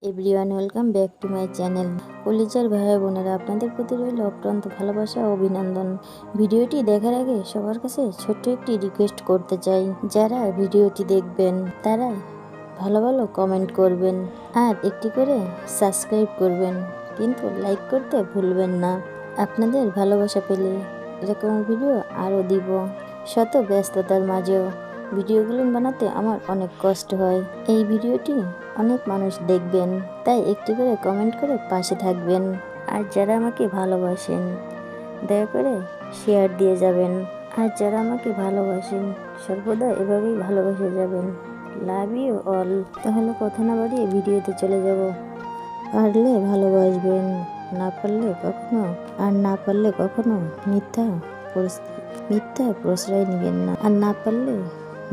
Everyone welcome back to my channel. কলিজার ভাই বোনেরা, আপনাদের প্রতি রইল অপ্রান্ত ভালোবাসা ও অভিনন্দন। ভিডিওটি দেখার আগে সবার কাছে ছোট্ট একটি রিকোয়েস্ট করতে চাই, যারা ভিডিওটি দেখবেন তারা ভালো ভালো কমেন্ট করবেন আর একটি করে সাবস্ক্রাইব করবেন, কিন্তু লাইক করতে ভুলবেন না। আপনাদের ভালোবাসা পেলে এরকম ভিডিও আরও দিব। শত ব্যস্ততার মাঝেও ভিডিওগুলো বানাতে আমার অনেক কষ্ট হয়। এই ভিডিওটি অনেক মানুষ দেখবেন, তাই একটি করে কমেন্ট করে পাশে থাকবেন। আর যারা আমাকে ভালোবাসেন দয়া করে শেয়ার দিয়ে যাবেন। আর যারা আমাকে ভালোবাসেন সর্বদা এভাবেই ভালোবেসে যাবেন। Love you all. তাহলে কথা না বাড়িয়ে ভিডিওতে চলে যাব। পারলে ভালোবাসবেন, না পারলে কখনো না পারলে কখনো মিথ্যা প্রশ্রয় নেবেন না। আর না পারলে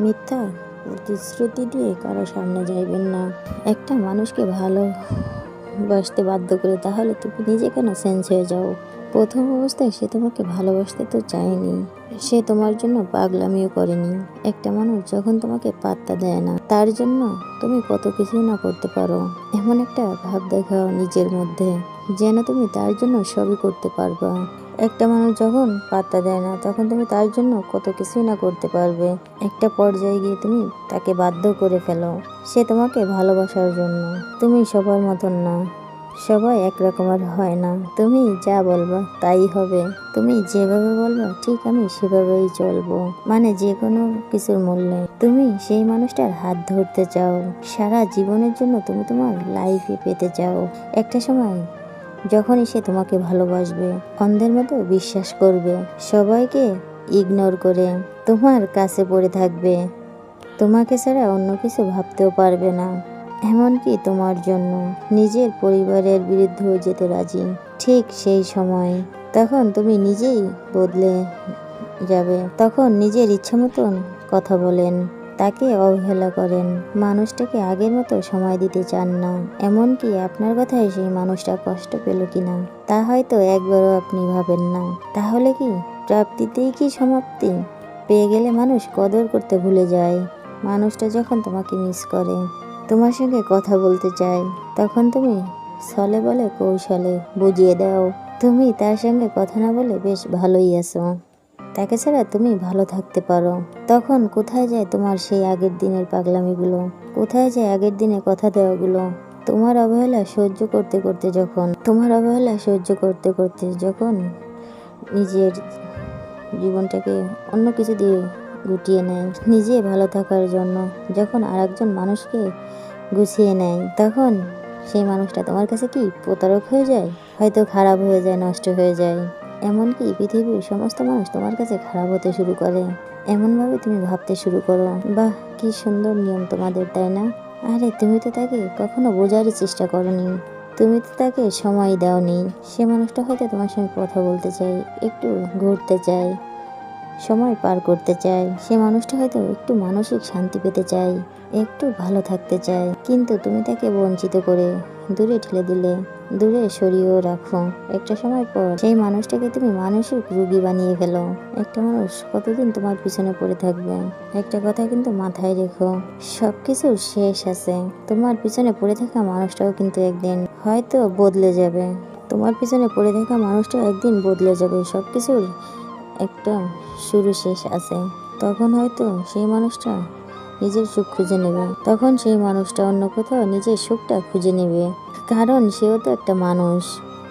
মিথ্যা প্রতিশ্রুতি দিয়ে কারো সামনে যাইবেন না। একটা মানুষকে ভালোবাসতে বাধ্য করে, তাহলে তুমি নিজে কেন চেঞ্জ হয়ে যাও? প্রথম অবস্থায় সে তোমাকে ভালোবাসতে তো চায়নি, সে তোমার জন্য পাগলামিও করেনি। একটা মানুষ যখন তোমাকে পাত্তা দেয় না, তার জন্য তুমি কত কিছুই না করতে পারো। এমন একটা ভাব দেখাও নিজের মধ্যে, যেন তুমি তার জন্য সবই করতে পারবা। একটা মানুষ যখন পাত্তা দেয় না, তখন তুমি তার জন্য কত কিছুই না করতে পারবে। একটা পর্যায়ে গিয়ে তুমি তাকে বাধ্য করে ফেলো সে তোমাকে ভালোবাসার জন্য। তুমি সবার মতন না, সবাই একরকমের হয় না। তুমি যা বলবা তাই হবে, তুমি যেভাবে বলবা ঠিক আমি সেভাবেই চলবো, মানে যে কোনো কিছুর মূল্যে তুমি সেই মানুষটার হাত ধরতে চাও। সারা জীবনের জন্য তুমি তোমার লাইফে পেতে চাও। একটা সময় যখনই সে তোমাকে ভালোবাসবে, অন্ধের মতো বিশ্বাস করবে, সবাইকে ইগনোর করে তোমার কাছে পড়ে থাকবে, তোমাকে ছাড়া অন্য কিছু ভাবতেও পারবে না। এমনকি তোমার জন্য নিজের পরিবারের বিরুদ্ধেও যেতে রাজি। ঠিক সেই সময় তখন তুমি নিজেই বদলে যাবে। তখন নিজের ইচ্ছা মতন কথা বলেন, তাকে অবহেলা করেন, মানুষটাকে আগের মতো সময় দিতে চান না। এমনকি আপনার কথায় সেই মানুষটা কষ্ট পেল কিনা তা হয়তো একবারও আপনি ভাবেন না। তাহলে কি প্রাপ্তিতেই কি সমাপ্তি? পেয়ে গেলে মানুষ কদর করতে ভুলে যায়। মানুষটা যখন তোমাকে মিস করে, তোমার সঙ্গে কথা বলতে চায়, তখন তুমি ছলে বলে কৌশলে বুঝিয়ে দাও তুমি তার সঙ্গে কথা না বলে বেশ ভালোই আছো, তাকে ছাড়া তুমি ভালো থাকতে পারো। তখন কোথায় যায় তোমার সেই আগের দিনের পাগলামিগুলো? কোথায় যায় আগের দিনে কথা দেওয়াগুলো? তোমার অবহেলা সহ্য করতে করতে যখন নিজের জীবনটাকে অন্য কিছু দিয়ে গুটিয়ে নেয়, নিজে ভালো থাকার জন্য যখন আরেকজন মানুষকে গুছিয়ে নেয়, তখন সেই মানুষটা তোমার কাছে কি প্রতারক হয়ে যায়? হয়তো খারাপ হয়ে যায়, নষ্ট হয়ে যায়। এমনকি পৃথিবীর সমস্ত মানুষ তোমার কাছে খারাপ হতে শুরু করে। এমনভাবে তুমি ভাবতে শুরু করো, বাহ কি সুন্দর নিয়ম তোমাদের, তাই না? আরে তুমি তো তাকে কখনো বোঝারই চেষ্টা করনি, তুমি তো তাকে সময় দাওনি। সে মানুষটা হয়তো তোমার সঙ্গে কথা বলতে চায়, একটু ঘুরতে চায়, সময় পার করতে চায়। সে মানুষটা হয়তো একটু মানসিক শান্তি পেতে চায়, একটু ভালো থাকতে চায়, কিন্তু তুমি তাকে বঞ্চিত করে দূরে ঠেলে দিলে, দূরে সরিয়েও রাখো। একটা সময় পর সেই মানুষটাকে তুমি মানসিক রোগী বানিয়ে ফেলো। একটা মানুষ কতদিন তোমার পিছনে পড়ে থাকবে? একটা কথা কিন্তু মাথায় রেখো, সবকিছু শেষ আছে। তোমার পিছনে পড়ে থাকা মানুষটাও কিন্তু একদিন হয়তো বদলে যাবে। তোমার পিছনে পড়ে থাকা মানুষটাও একদিন বদলে যাবে। সবকিছুর একটা শুরু শেষ আছে। তখন হয়তো সেই মানুষটা নিজের সুখ খুঁজে নেবে, তখন সেই মানুষটা অন্য কোথাও নিজের সুখটা খুঁজে নেবে। কারণ সেও তো একটা মানুষ,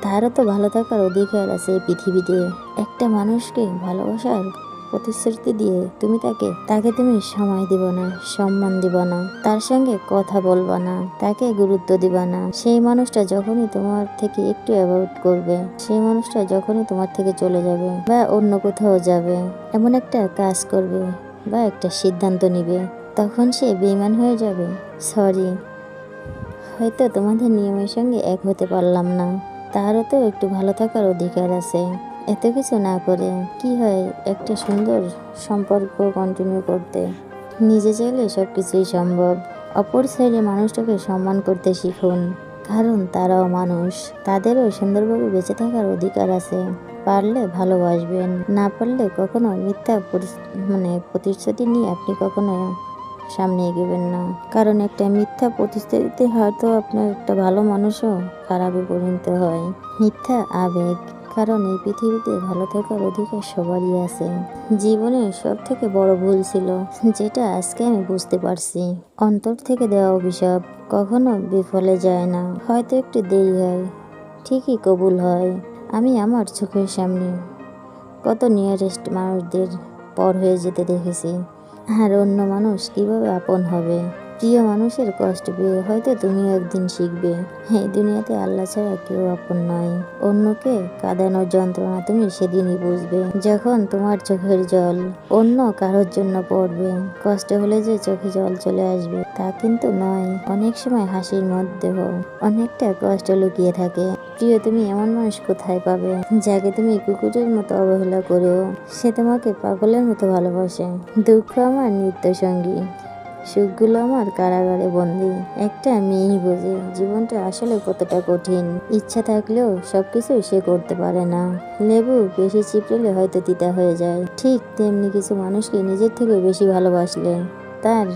তারও তো ভালো থাকার অধিকার আছে এই পৃথিবীতে। একটা মানুষকে ভালোবাসার প্রতিশ্রুতি দিয়ে তাকে তুমি সময় দিবা না, সম্মান দিবা না, তার সঙ্গে কথা বলবা না, তাকে গুরুত্ব দিবা না। সেই মানুষটা যখনই তোমার থেকে একটু অ্যাভয়েড করবে, সেই মানুষটা যখনই তোমার থেকে চলে যাবে বা অন্য কোথাও যাবে, এমন একটা কাজ করবে বা একটা সিদ্ধান্ত নিবে, তখন সে বেঈমান হয়ে যাবে। সরি, হয়তো তোমাদের নিয়মের সঙ্গে এক হতে পারলাম না, তারও তো একটু ভালো থাকার অধিকার আছে। এত কিছু না করে কি হয় একটা সুন্দর সম্পর্ক কন্টিনিউ করতে? নিজে চাইলে সব কিছুই সম্ভব। অপর সাইডে মানুষটাকে সম্মান করতে শিখুন, কারণ তারাও মানুষ, তাদেরও সুন্দরভাবে বেঁচে থাকার অধিকার আছে। পারলে ভালোবাসবেন, না পারলে কখনো মিথ্যা প্রতিশ্রুতি নিয়ে আপনি কখনো সামনে এগোবেন না। কারণ একটা মিথ্যা প্রতিশ্রুতিতে হয়তো আপনার একটা ভালো মানুষও খারাপে পরিণত হয়। মিথ্যা আবেগ, কারণ এই পৃথিবীতে ভালো থাকার অধিকার সবারই আছে। জীবনের সব থেকে বড় ভুল ছিল যেটা আজকে আমি বুঝতে পারছি, অন্তর থেকে দেওয়া অভিশাপ কখনো বিফলে যায় না। হয়তো একটু দেরি হয়, ঠিকই কবুল হয়। আমি আমার চোখের সামনে কত নিয়ারেস্ট মানুষদের পর হয়ে যেতে দেখেছি। আর অন্য মানুষ কিভাবে আপন হবে। প্রিয় মানুষের কষ্ট পেয়ে হয়তো তুমিও একদিন শিখবে, এই দুনিয়াতে আল্লাহ ছাড়া কেউ আপন নয়। অন্যকে কাঁদানোর যন্ত্রণা তুমি সেদিনই বুঝবে, যখন তোমার চোখের জল অন্য কারোর জন্য পড়বে। কষ্ট হলে যে চোখে জল চলে আসবে তা কিন্তু নয়। অনেক সময় হাসির মধ্যেও অনেকটা কষ্ট লুকিয়ে থাকে। প্রিয়, তুমি এমন মানুষ কোথায় পাবে যাকে তুমি কুকুরের মতো অবহেলা করেও সে তোমাকে পাগলের মতো ভালোবাসে। দুঃখ আমার নিত্য সঙ্গী, সুখগুলো আমার কারাগারে বন্দি। একটা মেয়েই বোঝে জীবনটা আসলে কতটা কঠিন। ইচ্ছা থাকলেও সবকিছু সে করতে পারে না। লেবু বেশি চিপড়েলে হয়তো তিতা হয়ে যায়, ঠিক তেমনি কিছু মানুষকে নিজের থেকে বেশি ভালোবাসলে তার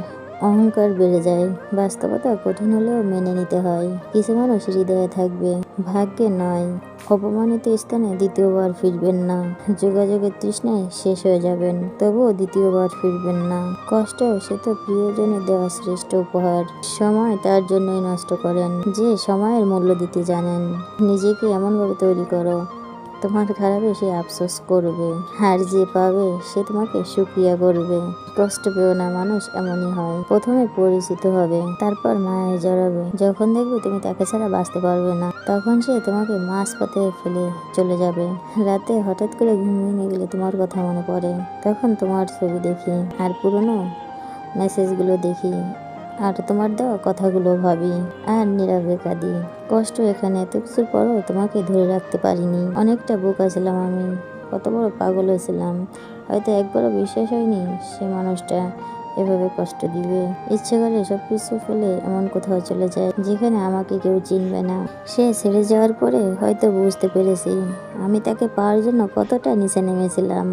অহংকার বেড়ে যায়। বাস্তবতা কঠিন হলেও মেনে নিতে হয়। কিছু মানুষ হৃদয়ে থাকবে, ভাগ্যে নয়। অপমানিত স্থানে দ্বিতীয়বার ফিরবেন না। যোগাযোগের তৃষ্ণায় শেষ হয়ে যাবেন, তবুও দ্বিতীয়বার ফিরবেন না। কষ্ট সে তো প্রিয়জনের দেওয়া শ্রেষ্ঠ উপহার। সময় তার জন্যই নষ্ট করেন যে সময়ের মূল্য দিতে জানেন। নিজেকে এমনভাবে তৈরি করো তোমার খারাপে সে আফসোস করবে, আর যে পাবে সে তোমাকে শুকরিয়া করবে। কষ্ট পেও না, মানুষ এমনই হয়। প্রথমে পরিচিত হবে, তারপর মায়ায় জড়াবে। যখন দেখবে তুমি তাকে ছাড়া বাঁচতে পারবে না, তখন সে তোমাকে মাঝপথে ফেলে চলে যাবে। রাতে হঠাৎ করে ঘুম ভেঙে গেলে তোমার কথা মনে পড়ে, তখন তোমার ছবি দেখি আর পুরনো মেসেজগুলো দেখি আর তোমার দেওয়া কথাগুলো ভাবি আর নীরবে কাঁদি। কষ্ট এখানে, এত কিছুর পরও তোমাকে ধরে রাখতে পারিনি। অনেকটা বোকা ছিলাম আমি, কত বড় পাগল হয়েছিলাম। হয়তো একবারও বিশ্বাস হয়নি সে মানুষটা এভাবে কষ্ট দিবে। ইচ্ছে করে সবকিছু ফেলে এমন কোথাও চলে যায় যেখানে আমাকে কেউ চিনবে না। সে ছেড়ে যাওয়ার পরে হয়তো বুঝতে পেরেছি আমি তাকে পাওয়ার জন্য কতটা নিচে নেমেছিলাম।